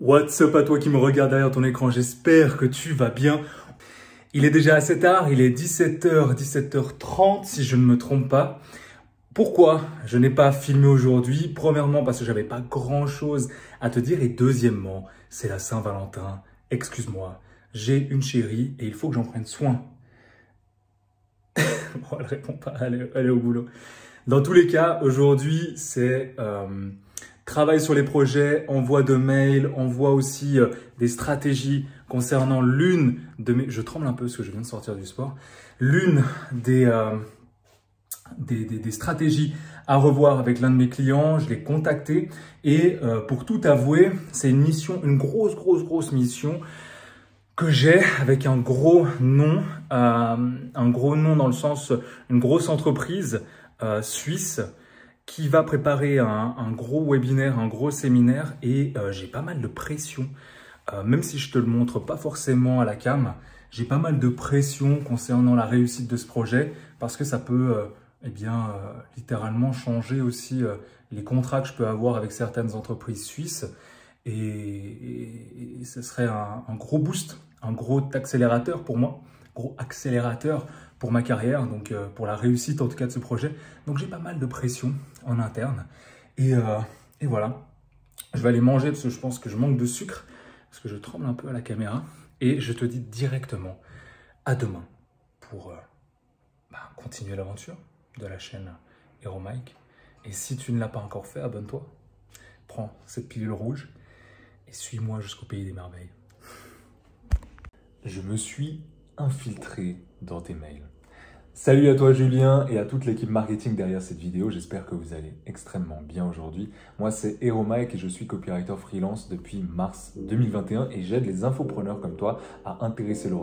What's up à toi qui me regarde derrière ton écran, j'espère que tu vas bien. Il est déjà assez tard, il est 17h, 17h30 si je ne me trompe pas. Pourquoi je n'ai pas filmé aujourd'hui? Premièrement parce que j'avais pas grand chose à te dire et deuxièmement, c'est la Saint-Valentin. Excuse-moi, j'ai une chérie et il faut que j'en prenne soin. Bon, elle répond pas, elle est au boulot. Dans tous les cas, aujourd'hui, c'est travail sur les projets, envoi de mails, envoi aussi des stratégies concernant l'une de mes... Je tremble un peu parce que je viens de sortir du sport. L'une des stratégies à revoir avec l'un de mes clients, je l'ai contacté et pour tout avouer, c'est une mission, une grosse mission que j'ai avec un gros nom dans le sens, une grosse entreprise suisse qui va préparer un gros webinaire, un gros séminaire et j'ai pas mal de pression, même si je te le montre pas forcément à la cam, j'ai pas mal de pression concernant la réussite de ce projet parce que ça peut littéralement changer aussi les contrats que je peux avoir avec certaines entreprises suisses et ce serait un gros boost, un gros accélérateur pour moi, gros accélérateur pour ma carrière, donc pour la réussite en tout cas de ce projet. Donc j'ai pas mal de pression en interne et voilà, je vais aller manger parce que je pense que je manque de sucre, parce que je tremble un peu à la caméra et je te dis directement à demain pour continuer l'aventure de la chaîne Hero Mike. Et si tu ne l'as pas encore fait, abonne-toi, prends cette pilule rouge et suis-moi jusqu'au pays des merveilles. Je me suis infiltré dans tes mails. Salut à toi Julien et à toute l'équipe marketing derrière cette vidéo, j'espère que vous allez extrêmement bien aujourd'hui. Moi c'est Hero Mike et je suis copywriter freelance depuis mars 2021 et j'aide les infopreneurs comme toi à intéresser le...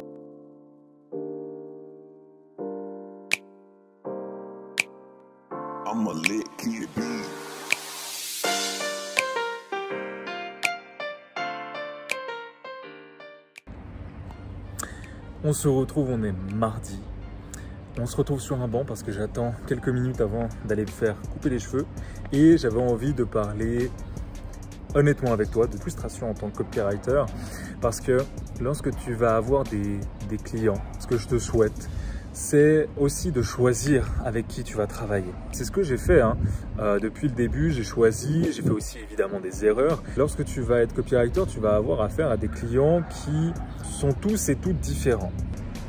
On se retrouve, on est mardi. On se retrouve sur un banc parce que j'attends quelques minutes avant d'aller me faire couper les cheveux. Et j'avais envie de parler honnêtement avec toi de frustration en tant que copywriter. Parce que lorsque tu vas avoir des clients, ce que je te souhaite, c'est aussi de choisir avec qui tu vas travailler. C'est ce que j'ai fait depuis le début, j'ai choisi, j'ai fait aussi évidemment des erreurs. Lorsque tu vas être copywriter, tu vas avoir affaire à des clients qui sont tous et toutes différents.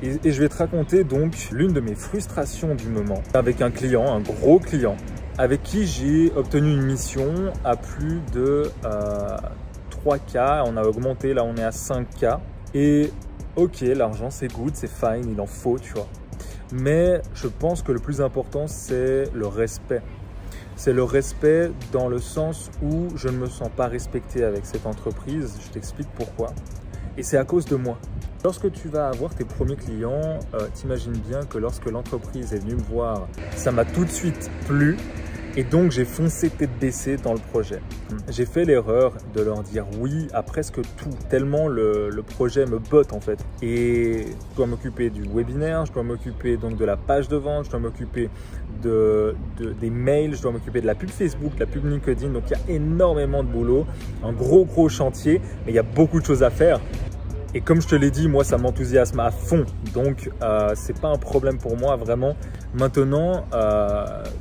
Et je vais te raconter donc l'une de mes frustrations du moment avec un client, un gros client, avec qui j'ai obtenu une mission à plus de 3K. On a augmenté, là on est à 5K. Et ok, l'argent c'est good, c'est fine, il en faut, tu vois. Mais je pense que le plus important, c'est le respect. C'est le respect dans le sens où je ne me sens pas respecté avec cette entreprise. Je t'explique pourquoi. Et c'est à cause de moi. Lorsque tu vas avoir tes premiers clients, t'imagines bien que lorsque l'entreprise est venue me voir, ça m'a tout de suite plu. Et donc, j'ai foncé tête baissée dans le projet. J'ai fait l'erreur de leur dire oui à presque tout, tellement le projet me botte en fait. Et je dois m'occuper du webinaire, je dois m'occuper donc de la page de vente, je dois m'occuper des mails, je dois m'occuper de la pub Facebook, la pub LinkedIn. Donc, il y a énormément de boulot, un gros chantier, mais il y a beaucoup de choses à faire. Et comme je te l'ai dit, moi, ça m'enthousiasme à fond. Donc, c'est pas un problème pour moi, vraiment. Maintenant,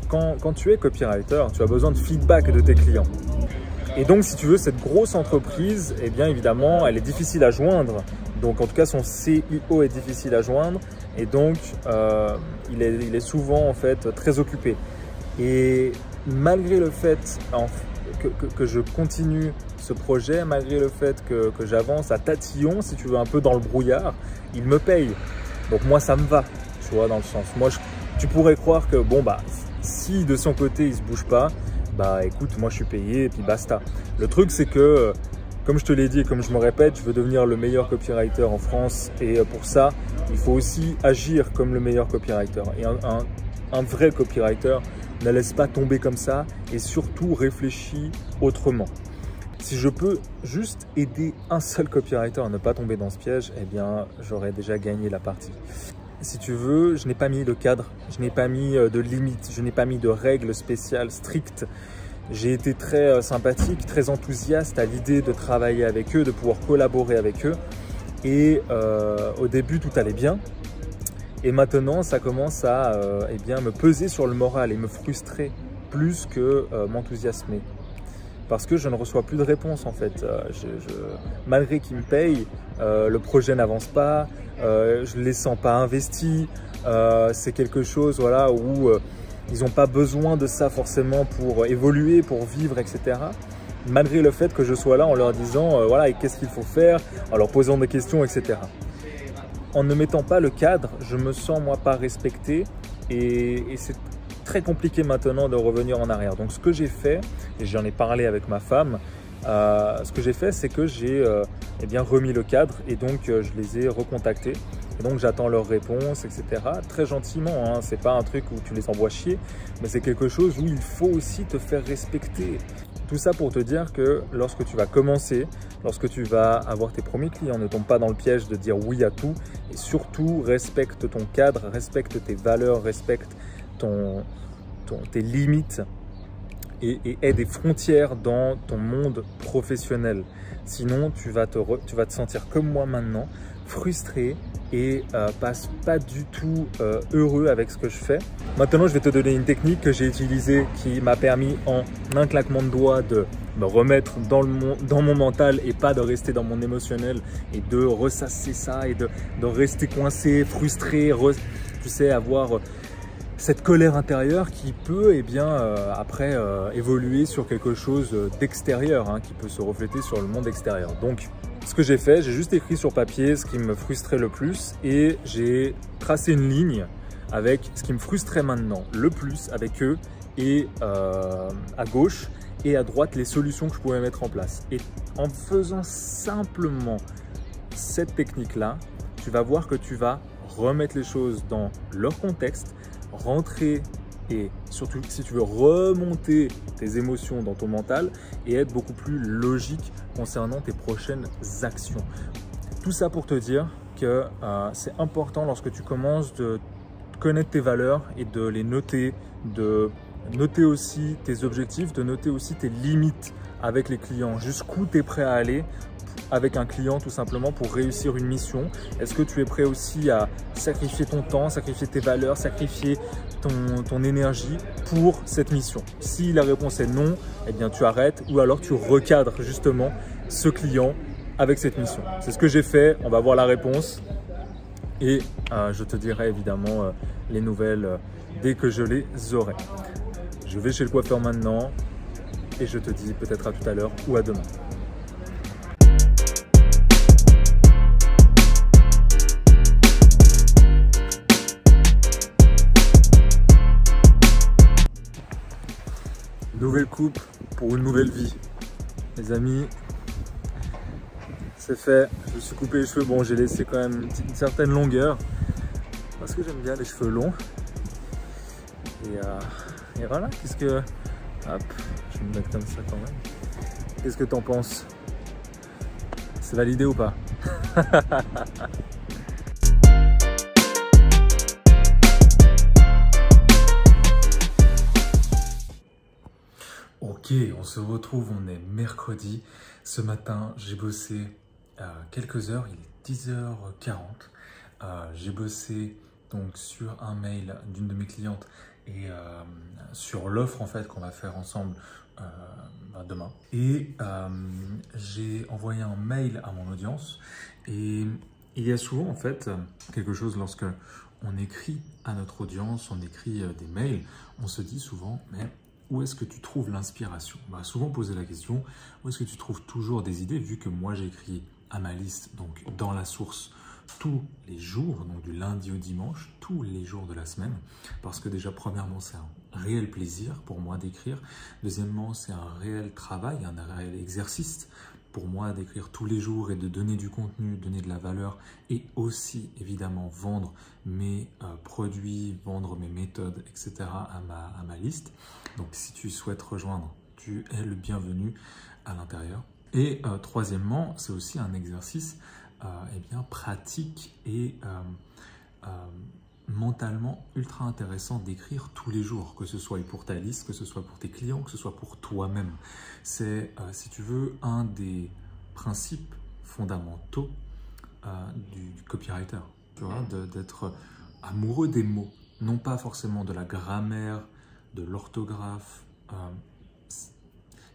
quand tu es copywriter, tu as besoin de feedback de tes clients. Et donc, si tu veux, cette grosse entreprise, eh bien, évidemment, elle est difficile à joindre. Donc, en tout cas, son CEO est difficile à joindre. Et donc, il est souvent, en fait, très occupé. Et malgré le fait que je continue ce projet, malgré le fait que j'avance à tatillon, si tu veux, un peu dans le brouillard, il me paye. Donc moi, ça me va, tu vois, dans le sens. Moi, tu pourrais croire que, bon, si de son côté, il ne se bouge pas, écoute, moi, je suis payé et puis basta. Le truc, c'est que, comme je te l'ai dit et comme je me répète, je veux devenir le meilleur copywriter en France. Et pour ça, il faut aussi agir comme le meilleur copywriter. Et un vrai copywriter ne laisse pas tomber comme ça et surtout réfléchit autrement. Si je peux juste aider un seul copywriter à ne pas tomber dans ce piège, eh bien, j'aurais déjà gagné la partie. Si tu veux, je n'ai pas mis de cadre, je n'ai pas mis de limites, je n'ai pas mis de règles spéciales, strictes. J'ai été très sympathique, très enthousiaste à l'idée de travailler avec eux, de pouvoir collaborer avec eux. Et au début, tout allait bien. Et maintenant, ça commence à eh bien, me peser sur le moral et me frustrer plus que m'enthousiasmer. Parce que je ne reçois plus de réponse en fait. Malgré qu'ils me payent, le projet n'avance pas, je ne les sens pas investis. C'est quelque chose voilà, où ils n'ont pas besoin de ça forcément pour évoluer, pour vivre, etc. Malgré le fait que je sois là en leur disant voilà, qu'est-ce qu'il faut faire, en leur posant des questions, etc. En ne mettant pas le cadre, je me sens moi pas respecté et c'est très compliqué maintenant de revenir en arrière. Donc ce que j'ai fait, et j'en ai parlé avec ma femme, ce que j'ai fait c'est que j'ai eh bien remis le cadre et donc je les ai recontactés. Et donc j'attends leurs réponses, etc. Très gentiment, hein. C'est pas un truc où tu les envoies chier, mais c'est quelque chose où il faut aussi te faire respecter. Tout ça pour te dire que lorsque tu vas commencer, lorsque tu vas avoir tes premiers clients, ne tombe pas dans le piège de dire oui à tout et surtout respecte ton cadre, respecte tes valeurs, respecte tes limites et aie des frontières dans ton monde professionnel. Sinon, tu vas te sentir comme moi maintenant, frustré et pas du tout heureux avec ce que je fais. Maintenant, je vais te donner une technique que j'ai utilisée qui m'a permis en un claquement de doigts de me remettre dans mon mental et pas de rester dans mon émotionnel et de ressasser ça et de rester coincé, frustré, tu sais, avoir cette colère intérieure qui peut eh bien, après évoluer sur quelque chose d'extérieur, hein, qui peut se refléter sur le monde extérieur. Donc, ce que j'ai fait, j'ai juste écrit sur papier ce qui me frustrait le plus et j'ai tracé une ligne avec ce qui me frustrait maintenant le plus avec eux et à gauche et à droite les solutions que je pouvais mettre en place. Et en faisant simplement cette technique-là, tu vas voir que tu vas remettre les choses dans leur contexte, rentrer et surtout si tu veux remonter tes émotions dans ton mental et être beaucoup plus logique concernant tes prochaines actions. Tout ça pour te dire que c'est important lorsque tu commences de connaître tes valeurs et de les noter, de noter aussi tes objectifs, de noter aussi tes limites avec les clients, jusqu'où tu es prêt à aller avec un client tout simplement pour réussir une mission. Est-ce que tu es prêt aussi à sacrifier ton temps, sacrifier tes valeurs, sacrifier ton énergie pour cette mission? Si la réponse est non, eh bien tu arrêtes ou alors tu recadres justement ce client avec cette mission. C'est ce que j'ai fait, on va voir la réponse et je te dirai évidemment les nouvelles dès que je les aurai. Je vais chez le coiffeur maintenant et je te dis peut-être à tout à l'heure ou à demain. Nouvelle coupe pour une nouvelle vie. Les amis, c'est fait. Je me suis coupé les cheveux. Bon, j'ai laissé quand même une certaine longueur parce que j'aime bien les cheveux longs. Et voilà, qu'est-ce que... Hop, je vais me mettre comme ça quand même. Qu'est-ce que t'en penses? C'est validé ou pas? Ok, on se retrouve, on est mercredi. Ce matin, j'ai bossé quelques heures, il est 10h40. J'ai bossé donc sur un mail d'une de mes clientes et sur l'offre en fait qu'on va faire ensemble demain. Et j'ai envoyé un mail à mon audience et il y a souvent en fait quelque chose lorsque on écrit à notre audience, on écrit des mails, on se dit souvent mais où est-ce que tu trouves l'inspiration? On m'a souvent posé la question, où est-ce que tu trouves toujours des idées, vu que moi j'écris à ma liste, donc dans la source, tous les jours, donc du lundi au dimanche, tous les jours de la semaine, parce que déjà, premièrement, c'est un réel plaisir pour moi d'écrire. Deuxièmement, c'est un réel travail, un réel exercice pour moi d'écrire tous les jours et de donner du contenu, donner de la valeur et aussi évidemment vendre mes produits, vendre mes méthodes, etc. à ma liste. Donc si tu souhaites rejoindre, tu es le bienvenu à l'intérieur. Et troisièmement, c'est aussi un exercice eh bien, pratique et mentalement ultra intéressant d'écrire tous les jours, que ce soit pour ta liste, que ce soit pour tes clients, que ce soit pour toi-même. C'est, si tu veux, un des principes fondamentaux du copywriter, tu vois, d'être amoureux des mots, non pas forcément de la grammaire, de l'orthographe.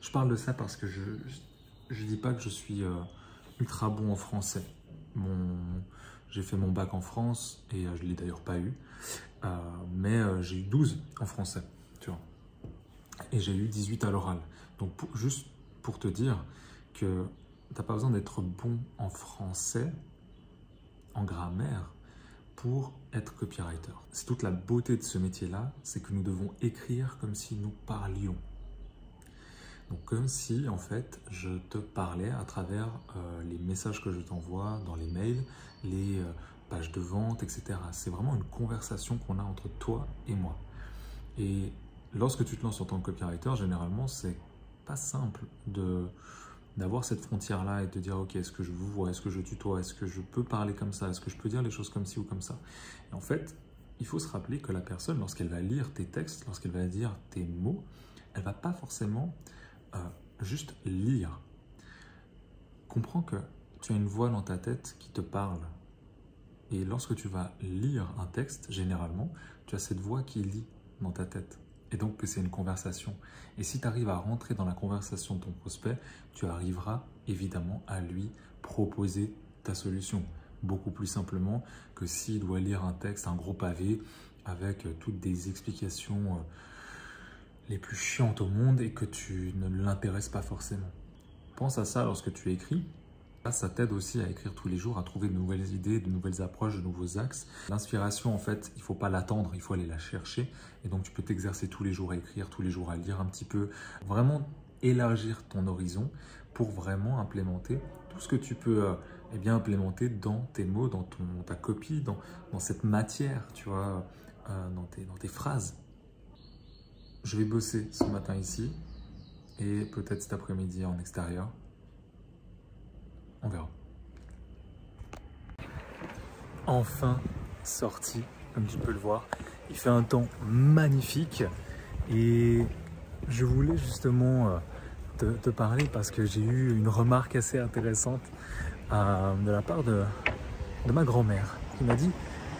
Je parle de ça parce que je dis pas que je suis ultra bon en français. J'ai fait mon bac en France et je ne l'ai d'ailleurs pas eu, mais j'ai eu 12 en français, tu vois, et j'ai eu 18 à l'oral. Donc juste pour te dire que tu n'as pas besoin d'être bon en français, en grammaire, pour être copywriter. C'est toute la beauté de ce métier-là, c'est que nous devons écrire comme si nous parlions. Donc comme si, en fait, je te parlais à travers les messages que je t'envoie dans les mails, les pages de vente, etc. C'est vraiment une conversation qu'on a entre toi et moi. Et lorsque tu te lances en tant que copywriter, généralement, c'est pas simple d'avoir cette frontière-là et de dire « Ok, est-ce que je vous vois, est-ce que je tutoie, est-ce que je peux parler comme ça, est-ce que je peux dire les choses comme ci ou comme ça ?» Et en fait, il faut se rappeler que la personne, lorsqu'elle va lire tes textes, lorsqu'elle va lire tes mots, elle va pas forcément juste lire. Comprends que tu as une voix dans ta tête qui te parle. Et lorsque tu vas lire un texte, généralement, tu as cette voix qui lit dans ta tête. Et donc que c'est une conversation. Et si tu arrives à rentrer dans la conversation de ton prospect, tu arriveras évidemment à lui proposer ta solution. Beaucoup plus simplement que s'il doit lire un texte, un gros pavé, avec toutes des explications les plus chiantes au monde et que tu ne l'intéresses pas forcément. Pense à ça lorsque tu écris. Ça t'aide aussi à écrire tous les jours, à trouver de nouvelles idées, de nouvelles approches, de nouveaux axes. L'inspiration, en fait, il ne faut pas l'attendre, il faut aller la chercher. Et donc, tu peux t'exercer tous les jours à écrire, tous les jours à lire un petit peu. Vraiment élargir ton horizon pour vraiment implémenter tout ce que tu peux implémenter dans tes mots, dans ta copie, dans cette matière, tu vois, dans tes phrases. Je vais bosser ce matin ici et peut-être cet après-midi en extérieur. On verra. Enfin sorti, comme tu peux le voir. Il fait un temps magnifique et je voulais justement te parler parce que j'ai eu une remarque assez intéressante de la part de ma grand-mère qui m'a dit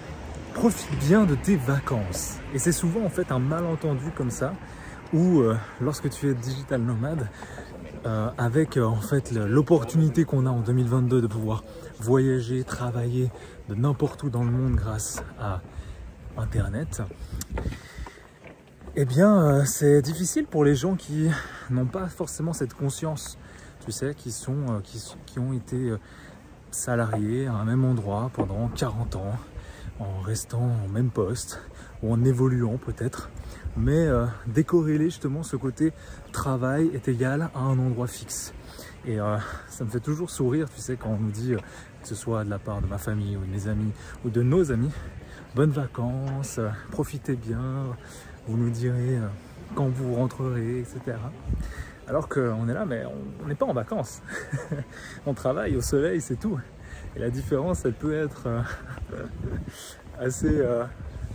« Profite bien de tes vacances ». Et c'est souvent en fait un malentendu comme ça où lorsque tu es digital nomade, avec en fait l'opportunité qu'on a en 2022 de pouvoir voyager, travailler de n'importe où dans le monde grâce à Internet, eh bien c'est difficile pour les gens qui n'ont pas forcément cette conscience, tu sais, qui ont été salariés à un même endroit pendant 40 ans, en restant au même poste ou en évoluant peut-être. Mais décorréler justement ce côté travail est égal à un endroit fixe. Et ça me fait toujours sourire, tu sais, quand on nous dit, que ce soit de la part de ma famille ou de mes amis ou de nos amis, bonnes vacances, profitez bien, vous nous direz quand vous rentrerez, etc. Alors qu'on est là, mais on n'est pas en vacances. On travaille au soleil, c'est tout. Et la différence, elle peut être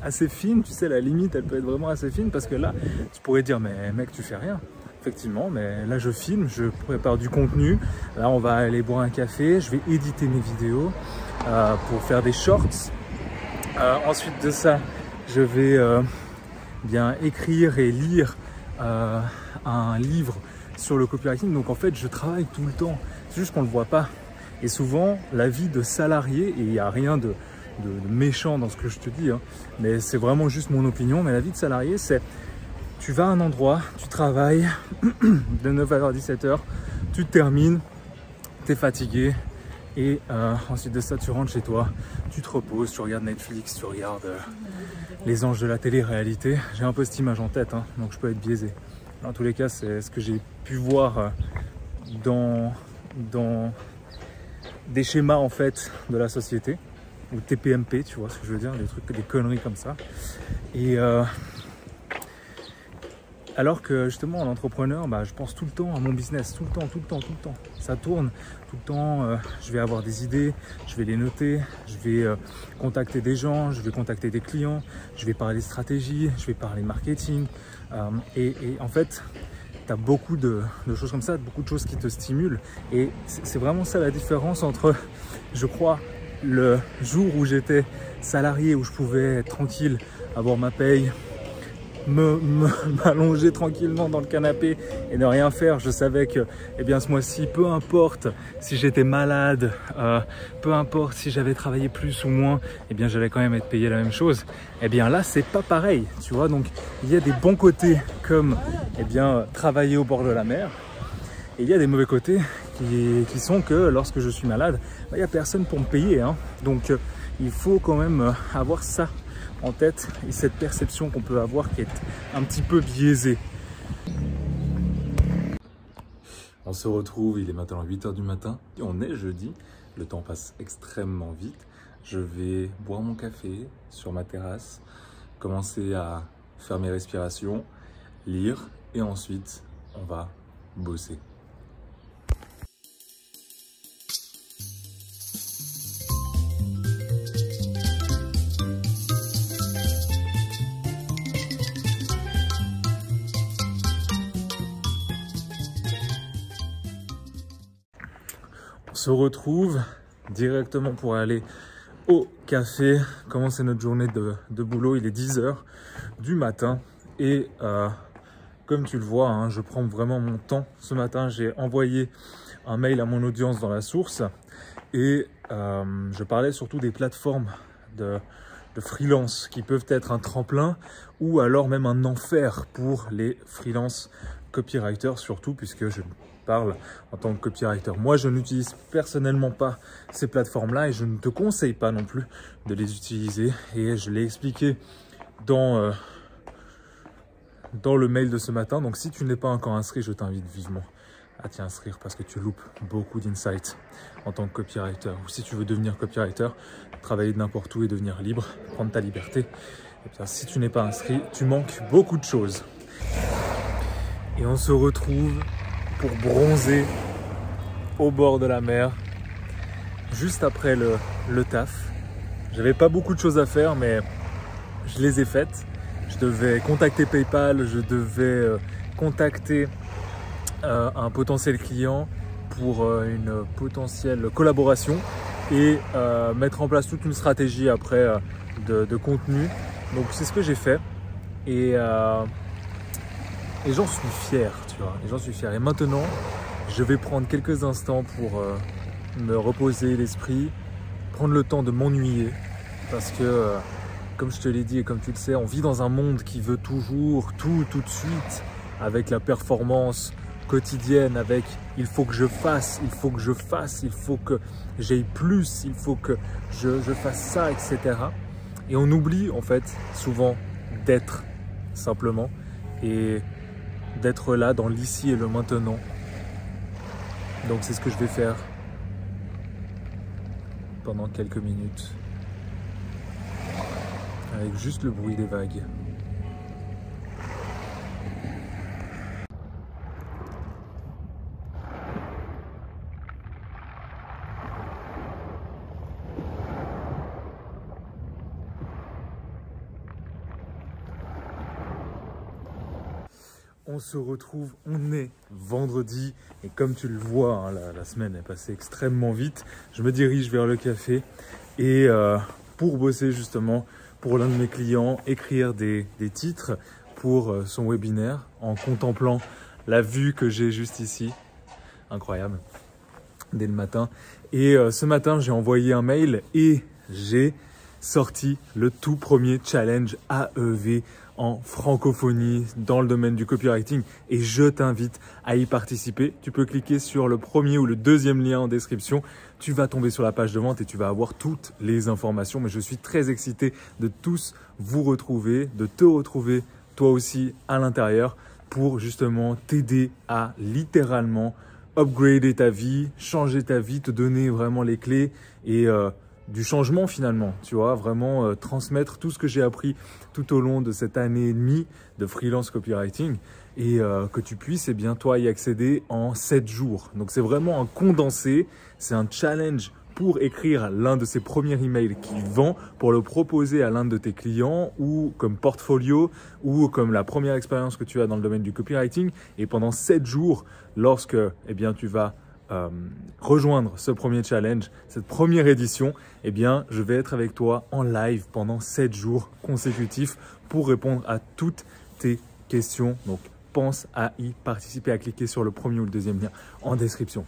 assez fine, tu sais, la limite elle peut être vraiment assez fine parce que là tu pourrais dire mais mec tu fais rien, effectivement, mais là je filme, je prépare du contenu, là on va aller boire un café, je vais éditer mes vidéos pour faire des shorts, ensuite de ça je vais bien écrire et lire un livre sur le copywriting, donc en fait je travaille tout le temps, c'est juste qu'on ne le voit pas. Et souvent la vie de salarié, et il n'y a rien de méchant dans ce que je te dis, hein, mais c'est vraiment juste mon opinion, mais la vie de salarié, c'est tu vas à un endroit, tu travailles de 9h à 17h, tu termines, tu es fatigué, et ensuite de ça, tu rentres chez toi, tu te reposes, tu regardes Netflix, tu regardes les anges de la télé-réalité. J'ai un peu cette image en tête, hein, donc je peux être biaisé. Dans tous les cas, c'est ce que j'ai pu voir dans des schémas en fait de la société, ou TPMP, tu vois ce que je veux dire, des trucs, des conneries comme ça. Et Alors que justement en entrepreneur, je pense tout le temps à mon business, tout le temps. Ça tourne tout le temps, je vais avoir des idées, je vais les noter, je vais contacter des gens, je vais contacter des clients, je vais parler stratégie, je vais parler marketing. Et en fait, tu as beaucoup de choses comme ça, beaucoup de choses qui te stimulent. Et c'est vraiment ça la différence entre, je crois, le jour où j'étais salarié, où je pouvais être tranquille, avoir ma paye, m'allonger tranquillement dans le canapé et ne rien faire. Je savais que ce mois-ci, peu importe si j'étais malade, peu importe si j'avais travaillé plus ou moins, j'allais quand même être payé la même chose. Là, c'est pas pareil, tu vois. Donc, il y a des bons côtés comme travailler au bord de la mer. Et il y a des mauvais côtés qui sont que lorsque je suis malade, il n'y a personne pour me payer. Donc, il faut quand même avoir ça en tête et cette perception qu'on peut avoir qui est un petit peu biaisée. On se retrouve, il est maintenant 8 h du matin. On est jeudi, le temps passe extrêmement vite. Je vais boire mon café sur ma terrasse, commencer à faire mes respirations, lire et ensuite on va bosser. On se retrouve directement pour aller au café, commencer notre journée de boulot. Il est 10 h du matin et comme tu le vois, je prends vraiment mon temps. Ce matin, j'ai envoyé un mail à mon audience dans la source et je parlais surtout des plateformes de freelance qui peuvent être un tremplin ou alors même un enfer pour les freelance copywriters, surtout puisque je parle en tant que copywriter. Moi, je n'utilise personnellement pas ces plateformes-là et je ne te conseille pas non plus de les utiliser. Et je l'ai expliqué dans le mail de ce matin. Donc, si tu n'es pas encore inscrit, je t'invite vivement à t'y inscrire parce que tu loupes beaucoup d'insights en tant que copywriter. Ou si tu veux devenir copywriter, travailler de n'importe où et devenir libre, prendre ta liberté. Si tu n'es pas inscrit, tu manques beaucoup de choses. Et on se retrouve pour bronzer au bord de la mer, juste après le taf. J'avais pas beaucoup de choses à faire, mais je les ai faites. Je devais contacter PayPal, je devais contacter un potentiel client pour une potentielle collaboration et mettre en place toute une stratégie après de contenu. Donc c'est ce que j'ai fait et j'en suis fier, tu vois, et j'en suis fier. Et maintenant, je vais prendre quelques instants pour me reposer l'esprit, prendre le temps de m'ennuyer. Parce que, comme je te l'ai dit et comme tu le sais, on vit dans un monde qui veut toujours tout de suite, avec la performance quotidienne, avec il faut que je fasse, il faut que je fasse, il faut que j'aille plus, il faut que je fasse ça, etc. Et on oublie en fait souvent d'être simplement et d'être là dans l'ici et le maintenant. Donc c'est ce que je vais faire pendant quelques minutes avec juste le bruit des vagues. On se retrouve, on est vendredi et comme tu le vois, la semaine est passée extrêmement vite. Je me dirige vers le café et pour bosser justement pour l'un de mes clients, écrire des titres pour son webinaire en contemplant la vue que j'ai juste ici. Incroyable, dès le matin. Et ce matin, j'ai envoyé un mail et j'ai sorti le tout premier challenge AEV en francophonie dans le domaine du copywriting et je t'invite à y participer. Tu peux cliquer sur le premier ou le deuxième lien en description. Tu vas tomber sur la page de vente et tu vas avoir toutes les informations. Mais je suis très excité de tous vous retrouver, de te retrouver toi aussi à l'intérieur pour justement t'aider à littéralement upgrader ta vie, changer ta vie, te donner vraiment les clés et du changement finalement, tu vois, vraiment transmettre tout ce que j'ai appris tout au long de cette année et demie de freelance copywriting et que tu puisses, eh bien, toi, y accéder en 7 jours. Donc, c'est vraiment un condensé, c'est un challenge pour écrire l'un de ses premiers emails qui vend, pour le proposer à l'un de tes clients ou comme portfolio ou comme la première expérience que tu as dans le domaine du copywriting. Et pendant 7 jours, lorsque eh bien, tu vas rejoindre ce premier challenge, cette première édition, eh bien, je vais être avec toi en live pendant 7 jours consécutifs pour répondre à toutes tes questions. Donc, pense à y participer, à cliquer sur le premier ou le deuxième lien en description.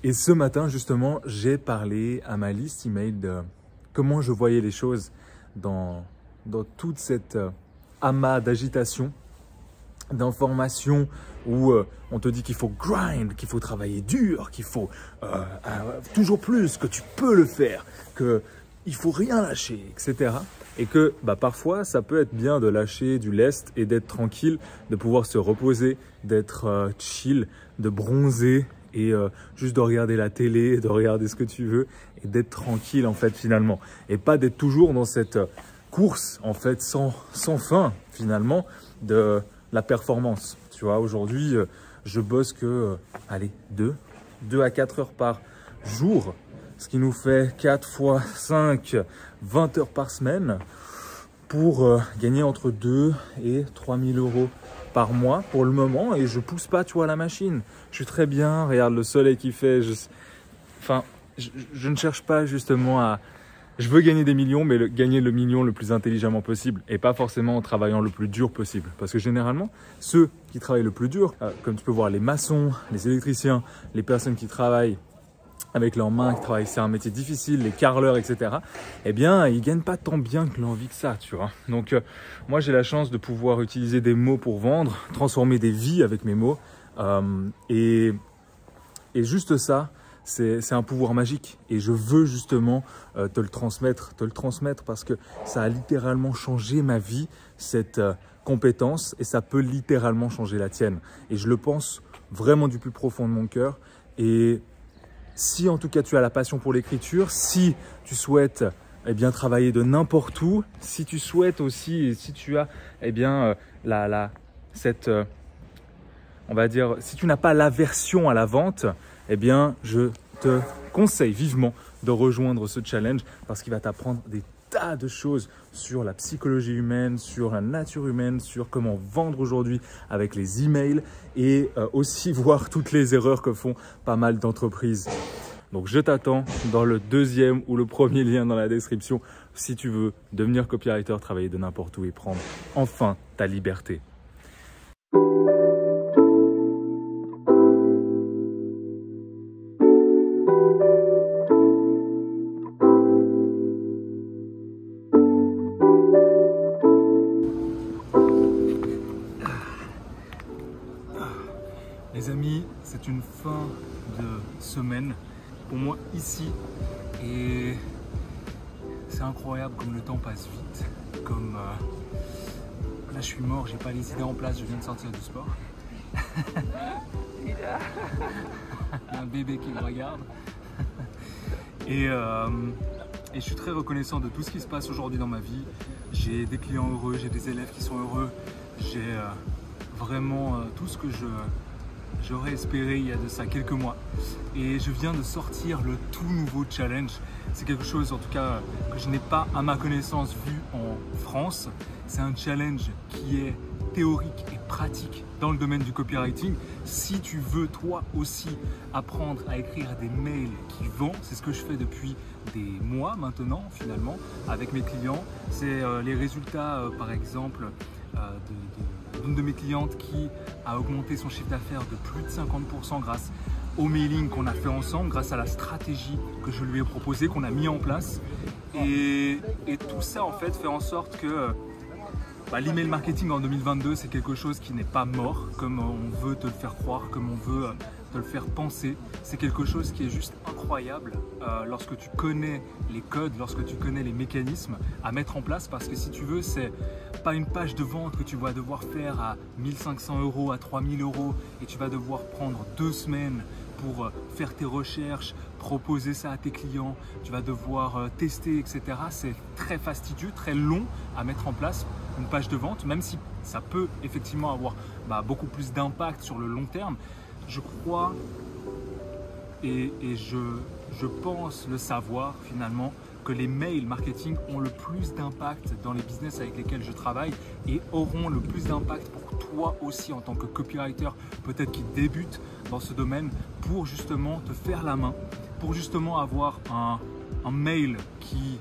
Et ce matin, justement, j'ai parlé à ma liste email de comment je voyais les choses dans toute cette amas d'agitation, d'informations où on te dit qu'il faut grind, qu'il faut travailler dur, qu'il faut toujours plus, que tu peux le faire, qu'il ne faut rien lâcher, etc. Et que parfois, ça peut être bien de lâcher du lest et d'être tranquille, de pouvoir se reposer, d'être chill, de bronzer et juste de regarder la télé, de regarder ce que tu veux et d'être tranquille en fait finalement. Et pas d'être toujours dans cette course en fait sans fin finalement de la performance. Tu vois, aujourd'hui, je bosse que, allez, 2 à 4 heures par jour, ce qui nous fait 4 fois 5, 20 heures par semaine pour gagner entre 2 et 3 000 euros par mois pour le moment. Et je pousse pas, tu vois, la machine. Je suis très bien, regarde le soleil qui fait. Je ne cherche pas justement à... Je veux gagner des millions, mais gagner le million le plus intelligemment possible et pas forcément en travaillant le plus dur possible. Parce que généralement, ceux qui travaillent le plus dur, comme tu peux voir les maçons, les électriciens, les personnes qui travaillent avec leurs mains, qui travaillent, c'est un métier difficile, les carreleurs, etc. Eh bien, ils gagnent pas tant bien que l'envie que ça, tu vois. Donc, moi, j'ai la chance de pouvoir utiliser des mots pour vendre, transformer des vies avec mes mots. Et juste ça, c'est un pouvoir magique et je veux justement te le transmettre parce que ça a littéralement changé ma vie, cette compétence, et ça peut littéralement changer la tienne. Et je le pense vraiment du plus profond de mon cœur. Et si en tout cas tu as la passion pour l'écriture, si tu souhaites eh bien, travailler de n'importe où, si tu souhaites aussi, si tu as eh bien, on va dire, si tu n'as pas l'aversion à la vente, eh bien, je te conseille vivement de rejoindre ce challenge parce qu'il va t'apprendre des tas de choses sur la psychologie humaine, sur la nature humaine, sur comment vendre aujourd'hui avec les emails et aussi voir toutes les erreurs que font pas mal d'entreprises. Donc, je t'attends dans le deuxième ou le premier lien dans la description si tu veux devenir copywriter, travailler de n'importe où et prendre enfin ta liberté. Les amis, c'est une fin de semaine pour moi ici et c'est incroyable comme le temps passe vite. Comme là je suis mort, j'ai pas les idées en place, je viens de sortir du sport. Il y a un bébé qui me regarde et je suis très reconnaissant de tout ce qui se passe aujourd'hui dans ma vie. J'ai des clients heureux, j'ai des élèves qui sont heureux, j'ai vraiment tout ce que j'aurais espéré il y a de ça quelques mois. Et je viens de sortir le tout nouveau challenge. C'est quelque chose en tout cas que je n'ai pas à ma connaissance vu en France. C'est un challenge qui est théorique et pratique dans le domaine du copywriting. Si tu veux toi aussi apprendre à écrire des mails qui vendent, c'est ce que je fais depuis des mois maintenant finalement avec mes clients. C'est les résultats par exemple d'une de mes clientes qui a augmenté son chiffre d'affaires de plus de 50% grâce au mailing qu'on a fait ensemble, grâce à la stratégie que je lui ai proposée, qu'on a mis en place. Et tout ça en fait fait en sorte que l'email marketing en 2022 c'est quelque chose qui n'est pas mort comme on veut te le faire croire, comme on veut te le faire penser. C'est quelque chose qui est juste incroyable lorsque tu connais les codes, lorsque tu connais les mécanismes à mettre en place, parce que si tu veux, c'est pas une page de vente que tu vas devoir faire à 1 500 euros, à 3 000 euros et tu vas devoir prendre 2 semaines pour faire tes recherches, proposer ça à tes clients, tu vas devoir tester, etc. C'est très fastidieux, très long à mettre en place une page de vente, même si ça peut effectivement avoir beaucoup plus d'impact sur le long terme. Je crois et je pense le savoir finalement que les mails marketing ont le plus d'impact dans les business avec lesquels je travaille et auront le plus d'impact pour toi aussi en tant que copywriter, peut-être qui débute dans ce domaine, pour justement te faire la main, pour justement avoir un mail qui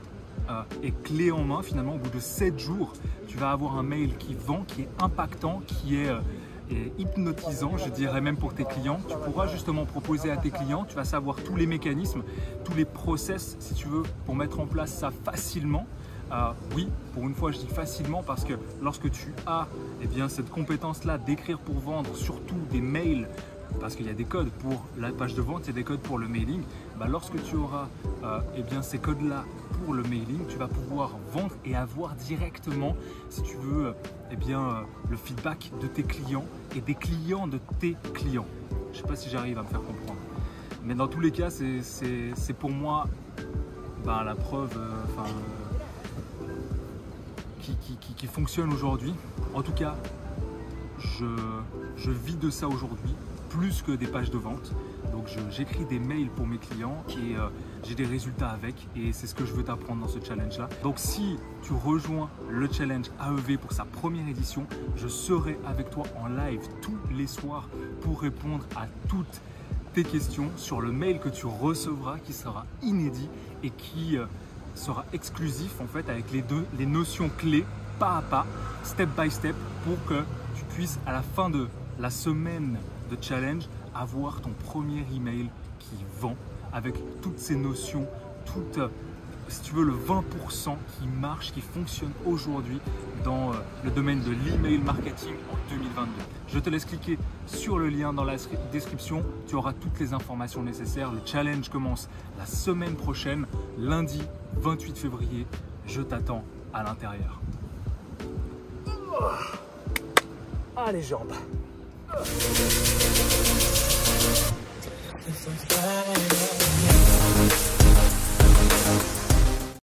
est clé en main. Finalement, au bout de 7 jours, tu vas avoir un mail qui vend, qui est impactant, qui est hypnotisant, je dirais même pour tes clients. Tu pourras justement proposer à tes clients, tu vas savoir tous les mécanismes, tous les process, si tu veux, pour mettre en place ça facilement. Oui, pour une fois je dis facilement parce que lorsque tu as cette compétence-là d'écrire pour vendre, surtout des mails, parce qu'il y a des codes pour la page de vente, il y a des codes pour le mailing, lorsque tu auras ces codes-là pour le mailing, tu vas pouvoir vendre et avoir directement, si tu veux, le feedback de tes clients et des clients de tes clients. Je ne sais pas si j'arrive à me faire comprendre. Mais dans tous les cas, c'est pour moi la preuve qui fonctionne aujourd'hui. En tout cas, je vis de ça aujourd'hui, plus que des pages de vente. Donc j'écris des mails pour mes clients et j'ai des résultats avec, et c'est ce que je veux t'apprendre dans ce challenge là. Donc si tu rejoins le challenge AEV pour sa première édition, je serai avec toi en live tous les soirs pour répondre à toutes tes questions sur le mail que tu recevras, qui sera inédit et qui sera exclusif en fait, avec les notions clés pas à pas, step by step, pour que tu puisses à la fin de la semaine de challenge avoir ton premier email qui vend avec toutes ces notions, si tu veux, le 20% qui marche, qui fonctionne aujourd'hui dans le domaine de l'email marketing en 2022. Je te laisse cliquer sur le lien dans la description, tu auras toutes les informations nécessaires. Le challenge commence la semaine prochaine, lundi 28 février. Je t'attends à l'intérieur. Ah, les jambes. This one's